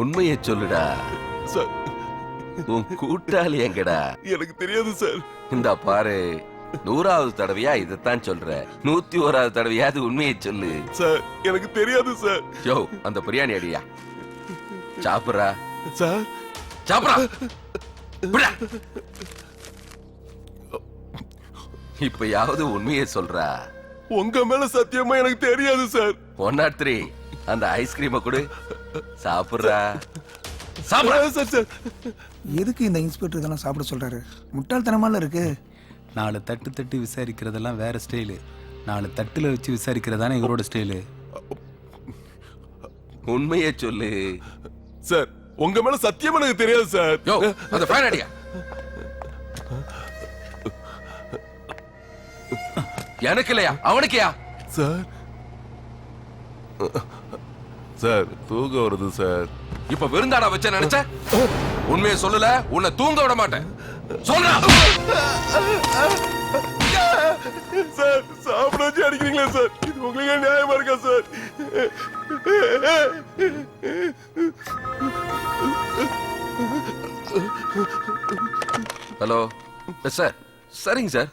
உண்மையை சொல்லுடா. சார் உன் கூட்டாளி எங்கடா? எனக்கு தெரியாது சார். இந்த பாரு, 100வது தடவையா இதைத்தான் சொல்ற. 101வது தடவையாவது உண்மையை சொல்லு. சார் எனக்கு தெரியாது சார். யோ, அந்த பிரியாணி அடியா. சாப்பிடுறா சார். சாப்பிடா. இப்பயாவது உண்மையை சொல்றா. உங்க மேல சத்தியமா எனக்கு தெரியாது சார். 103 அந்த ஐஸ்கிரீமை கொடு. சாப்பிடுறா. சார் சார் எதுக்கு இந்த இன்ஸ்பெக்டர் இதெல்லாம் சாப்பிட சொல்றாரு? முட்டாள்தனமால இருக்கு. 4 தட்டு தட்டு விசாரிக்கிறதெல்லாம் வேற ஸ்டைலு. 4 தட்டுல வச்சு விசாரிக்கிறதானே இவரோட ஸ்டைலு. உண்மையை சொல்லு சார். உங்க மேல சத்தியமா எனக்கு தெரியாது சார். யோ, அந்த ஃபேன் அடியா. எனக்கு இல்லையா, அவனுக்கையா? சார் சார் தூக்கம் வருது சார். இப்ப விருந்தாடா வச்ச நினைச்ச? உண்மையை சொல்லல, உன்னை தூங்க விட மாட்டேன். சொல்றா. சார் சாப்பிட வச்சு அடிக்கிறீங்களா சார்? இது உங்களுக்கு நியாயமா இருக்கா சார்? Hello sir. சரிங்க சார்.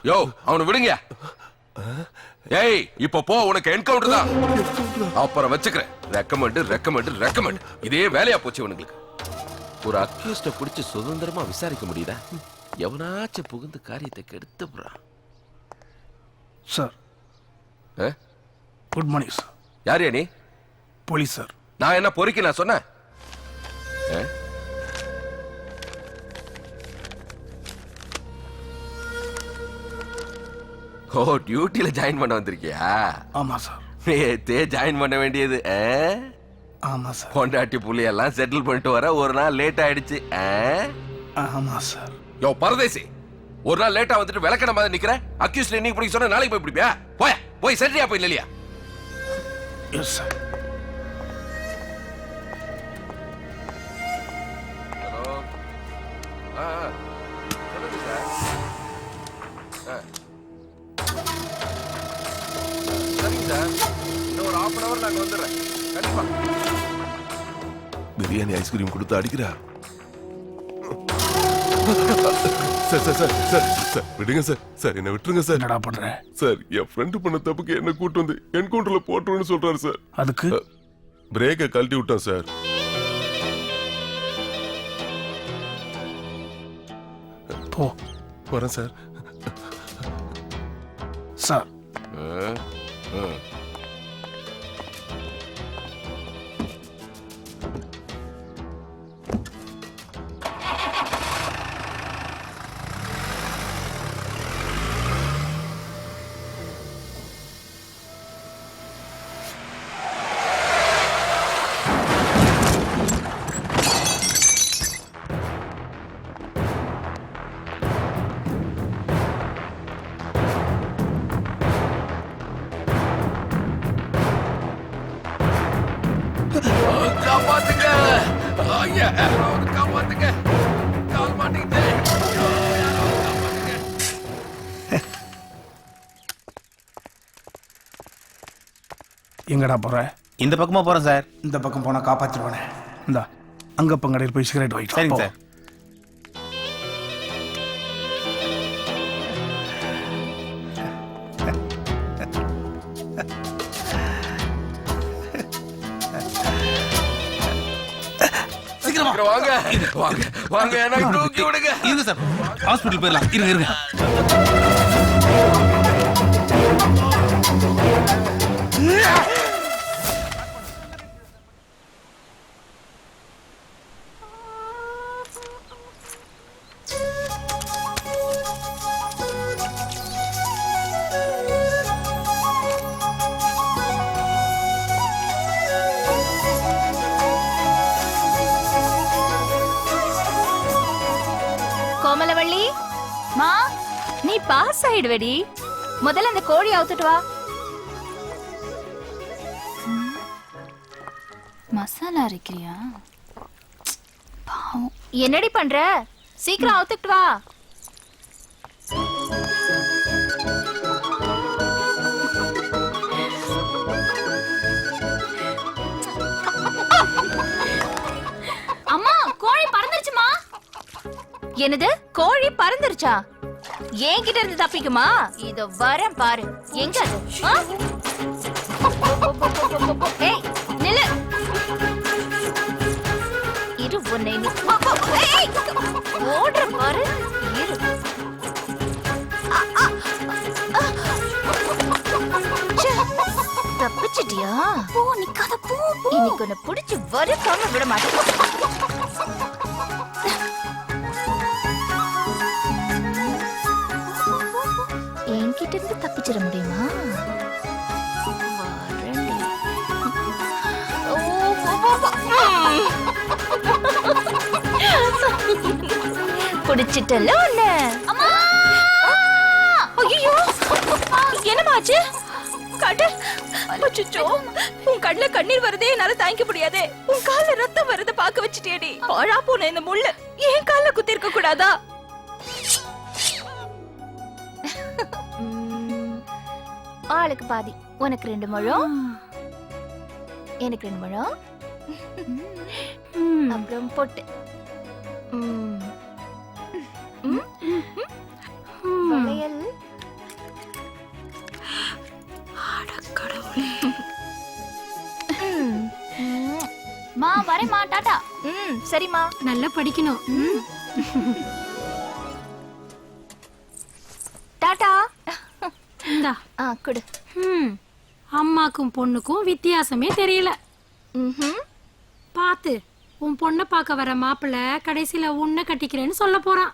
யோ, அவனை விடுங்க. ஏய், இப்ப போ, உனக்கு என்கவுண்டர் தான். அப்புறம் வச்சுக்கிறேன். ரெக்கமெண்ட் இதே வேலையா போச்சு இவனுங்களுக்கு. ஒரு அக்யூஸ்ட பிடிச்சு சுதந்திரமா விசாரிக்க முடியுதா? எவனாச்சும் புகுந்து காரியத்தை கெடுத்து போறான். Sir good morning sir. யாரியா நீ? Police sir. நான் என்ன பொறுக்கி நான் சொன்னேன்? ஓ, டியூட்டில ஜாயின் பண்ண வந்திருக்கியா? ஆமா சார். நேத்தே ஜாயின் பண்ண வேண்டியது. ஆமா சார். பொண்டாட்டி புள்ளியெல்லாம் செட்டில் பண்ணிட்டு வர ஒரு நாள் லேட் ஆயிடுச்சு. ஆமா சார். யோ பரதேசி, ஒரு நாள் லேட்டா வந்துட்டு விளக்கண மாதிரி நிக்கிற. அக்யூஸ்ட் இன்னைக்கு பிடிக்க சொன்னா நாளைக்கு போய் பிடிப்பியா? போய் செட்டியா போய் இல்லையா? Yes sir. ஹலோ. சொல்லுங்க சார். சரிங்க சார், இன்னும் ஒரு 1/2 hour நாங்க வந்துடுறேன். கண்டிப்பா. பிரியாணி ஐஸ்கிரீம் கொடுத்து அடிக்கிறா. Sir sir sir sir sir விடுங்க சார். சார் என்ன விட்டுருங்க சார். என்னடா பண்ற? சார் என் ஃப்ரெண்டு பண்ண தப்புக்கு என்ன கூட்டு வந்து என்கவுண்டர்ல போட்டுருன்னு சொல்றாரு சார். அதுக்கு பிரேக்கை கழட்டி விட்டோம் சார். போ. வரேன் சார். சார் காப்பாத்துங்க. காப்பாத்துங்க. கால் மாட்டீங்க. எங்கடா போற? இந்த பக்கமா போறேன் சார். இந்த பக்கம் போனா காப்பாத்திடுவானே. இந்தா அங்கப்ப கடையில் போய் சிகரெட் வாங்கிட்டு சரிங்க வா. சார். சீக்கிரம் வாங்க. வாங்க வாங்க, எனக்கு தூக்கி விடுங்க. இருங்க சார், ஹாஸ்பிட்டல் போயிடலாம். இருங்க. கோமலவள்ளி மா, நீ பாஸ் ஆயிடுவடி. முதல்ல அந்த கோழி அவுத்துட்டு வா. மசாலா அரைக்கிறியா? பாவம். என்னடி பண்ற? சீக்கிரம் அவுத்துட்டு வா. என்னது கோழி பறந்துருச்சா? என்கிட்ட இருந்து தப்பிக்குமா? இதோ வரேன் பாரு. எங்க அது? ஆ? ஏய் நில்லு. இரு உன்னை நீ ஏய், ஓடுற பாரு. இரு. ச்சே, தப்பிச்சிட்டியா? போ நிக்காத போ. இன்னைக்கு உன்னை பிடிச்சு வறுக்காம விட மாட்டேன். என்கிட்ட இருந்து தப்பிச்சிட முடியுமா? வரேன்டி. ஓ, பிடிச்சிட்டல உன்னை. ஐயோ, என்னமாச்சு? கடல் அச்சச்சோ, உன் கண்ணுல கண்ணீர் வருதே, என்னால தாங்கிக்க முடியாதே. உன் கால்ல ரத்தம் வருது, பாக்க வச்சுட்டேடி. பாழா போன இந்த முள்ளு என் கால்ல குத்தி இருக்க கூடாதா? ஆளுக்கு பாதி. உனக்கு 2 முழம், எனக்கு 2 முழம், அப்புறம் பொட்டு. வளையல். மா வரேம்மா, டாடா. சரிம்மா. நல்லா படிக்கணும். டாடா. இந்தா. குடு. அம்மாக்கும் பொண்ணுக்கும் வித்தியாசமே தெரியல. பாத்து, உன் பொண்ணை பார்க்க வர மாப்பிள்ள கடைசியில உன்னை கட்டிக்கிறேன்னு சொல்ல போறான்.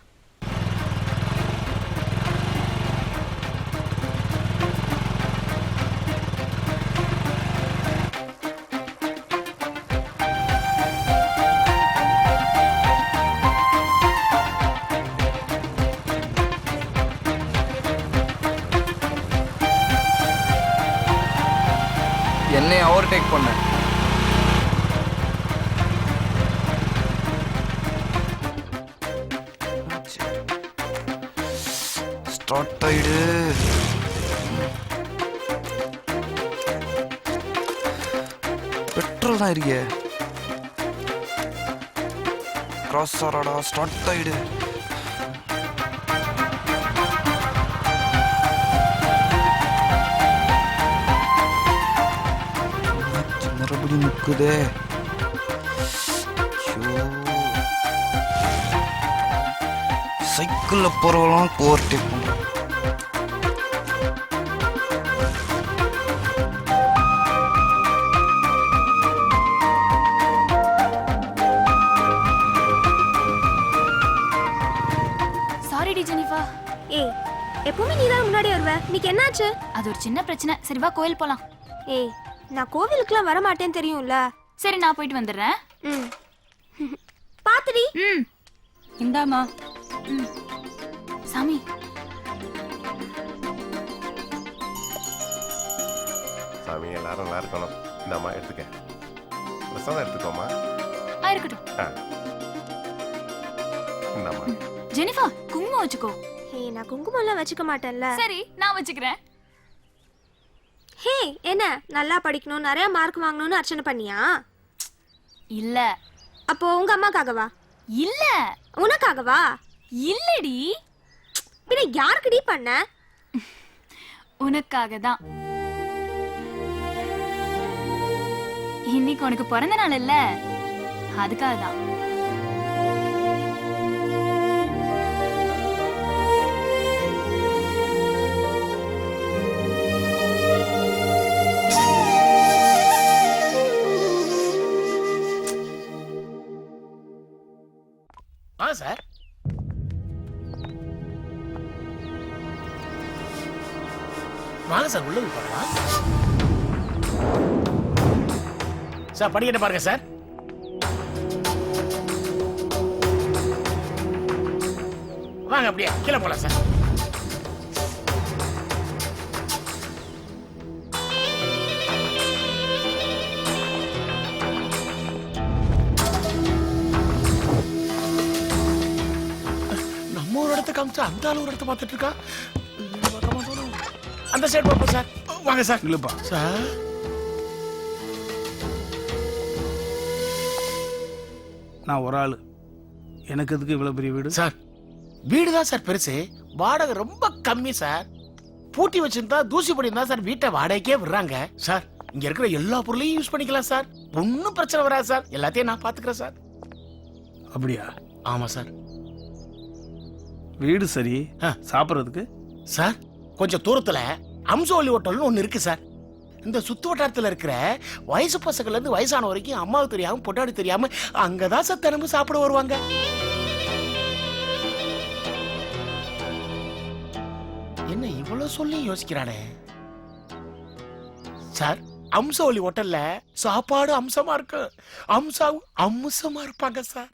என்னை ஓவர்டேக் பண்ண. ஸ்டார்ட் ஆயிடு. பெட்ரோல் தான் இருக்கே. கிராஸ் ஆறாடா. ஸ்டார்ட் ஆயிடு. மறுபடியும் நிக்குதே. சைக்கிள்ல போறவெல்லாம் ஓவர்டேக் பண்ற. சாரிடி ஜெனிஃபா. ஏய், எப்பவுமே நீ தான் முன்னாடி வருவ. இன்னைக்கு என்னாச்சு? அது ஒரு சின்ன பிரச்சனை. சரி வா, கோயில் போலாம். ஏய், நான் கோவிலுக்குலாம் வர மாட்டேன்னு தெரியும்ல. சரி, நான் போயிட்டு வந்துடுறேன். பாத்துடி. இந்தாமா. சாமி. சாமி எல்லாரும் நல்லா இருக்கணும். இந்தாம்மா எடுத்துக்க. பிரசாதம் எடுத்துக்கோமா. இருக்கட்டும். இந்தாம்மா. ஜெனிஃபா, குங்குமம் வச்சுக்கோ. ஏய், நான் குங்குமம்லாம் வச்சுக்க மாட்டேன்ல. சரி, நான் வச்சுக்கிறேன். ஹே, என்ன நல்லா படிக்கணும், நிறைய மார்க் வாங்கணும்னு அர்ச்சனை பண்ணியா? இல்ல. அப்போ உங்க அம்மாக்காகவா? இல்ல. உனக்காகவா? இல்லடி. பின்ன யாருக்குடி பண்ண? உனக்காக தான். இன்னைக்கு உனக்கு பிறந்த நாள் இல்ல, அதுக்காக தான். சார், வாங்க சார், உள்ள போகலாம். சார், படிக்கட்ட பாருங்க சார். வாங்க, அப்படியே கீழே போலாம் சார். காமிச்சா அந்த ஆளு ஒரு இடத்த பார்த்துட்டு இருக்கா. அந்த சைடு பாப்போம் சார். வாங்க சார். இல்லப்பா சார், நான் ஒரு ஆள், எனக்கு எதுக்கு இவ்வளோ பெரிய வீடு? சார் வீடு தான் சார் பெருசு, வாடகை ரொம்ப கம்மி சார். பூட்டி வச்சிருந்தா தூசி படி தான் சார் வீட்டை வாடகைக்கே விடுறாங்க சார். இங்க இருக்கிற எல்லா பொருளையும் யூஸ் பண்ணிக்கலாம் சார், ஒன்னும் பிரச்சனை வராது சார். எல்லாத்தையும் நான் பாத்துக்கிறேன் சார். அப்படியா? ஆமா சார். வீடு சரி, சாப்பிட்றதுக்கு சார் கொஞ்சம் தூரத்துல அம்சோலி ஹோட்டல்னு ஒண்ணு இருக்கு சார். இந்த சுத்து வட்டாரத்துல இருக்கிற வயசு பசங்கள்ல இருந்து வயசான வரைக்கும் அம்மாவுக்கு தெரியாம பொட்டாடி தெரியாம அங்கதான் சார் தினமும் சாப்பிட வருவாங்க. என்ன இவ்வளவு சொல்லி யோசிக்கிறானே சார். அம்சோலி ஹோட்டல்ல சாப்பாடு அம்சமா இருக்கு, அம்சாவும் அம்சமா இருப்பாங்க சார்.